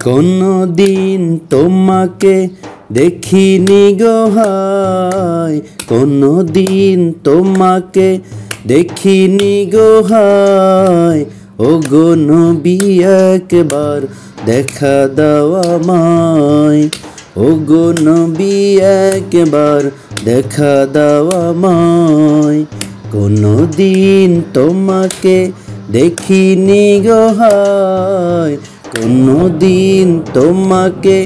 কোনো দিন তোমাকে দেখিনি গো হায়, কোনো দিন তোমাকে দেখিনি গো হায়। ও গো নবী একবার দেখা দাও আমায়, ও গো নবী একবার দেখা দাও আমায়। কোনো দিন তোমাকে দেখিনি গো হায়, কোনো দিন তোমাকে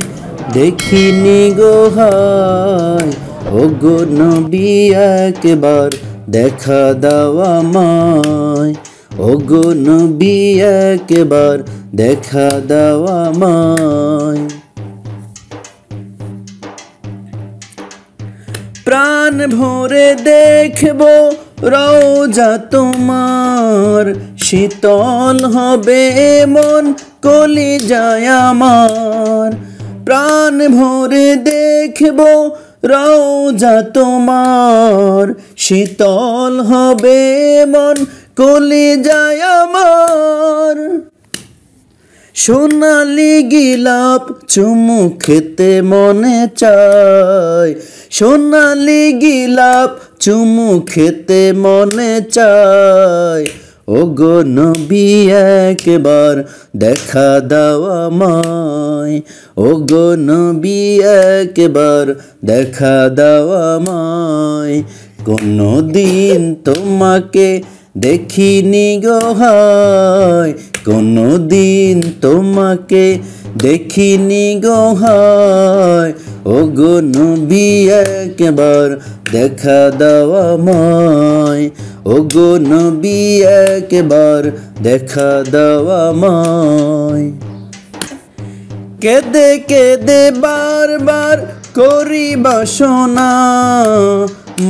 দেখিনি গো হায়। ও গো নবী একবার দেখা দাও আমায়, ও গো নবী একবার দেখা দাও আমায়। প্রাণ ভরে দেখবো রওজা তোমার, শীতল হবে মন কলিজায় আমার। প্রাণ ভরে দেখবো রওজা তোমার, শীতল হবে মন কলিজায় আমার। সোনালি গিলাপ চুমু খেতে মনে চায়, সোনালি গিলাপ চুমু খেতে মনে চায়। ও গো নবী একবার দেখা দাও আমায়, ও গো নবী একবার দেখা দাও আমায়। কোনো দিন তোমাকে দেখিনি গো হায়, কোনো দিন তোমাকে দেখিনি গো হায়। ও গো নবী একবার দেখা দাও আমায়, ও গো নবী একবার দেখা দাও আমায়। কেঁদে কেঁদে বারবার করি বাসনা,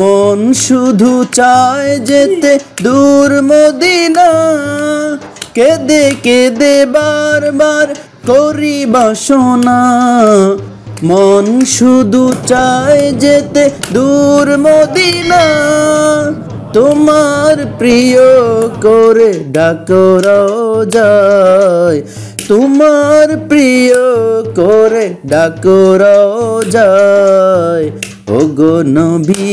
মন শুধু চায় যেতে দূর মদিনা। কেঁদে কেঁদে বারবার করি বাসনা, মন শুধু চায় যেতে দূর মদিনা। তোমার প্রিয় করে ডাকো রওজায়, তোমার প্রিয় করে ডাকো রওজায়। ও গো নবী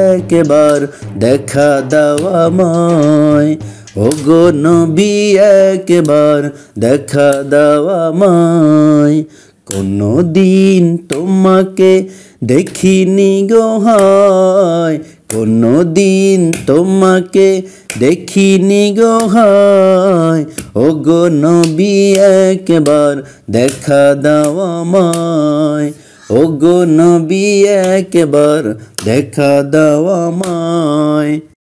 একবার দেখা দাও আমায়, ও গো নবী একবার দেখা দাও আমায়। কোনো দিন তোমাকে দেখিনি গো হায়, কোনো দিন তোমাকে দেখিনি গো হায়। ও গো নবী একবার দেখা দাও আমায়, ও গো নবী একবার দেখা দাও আমায়।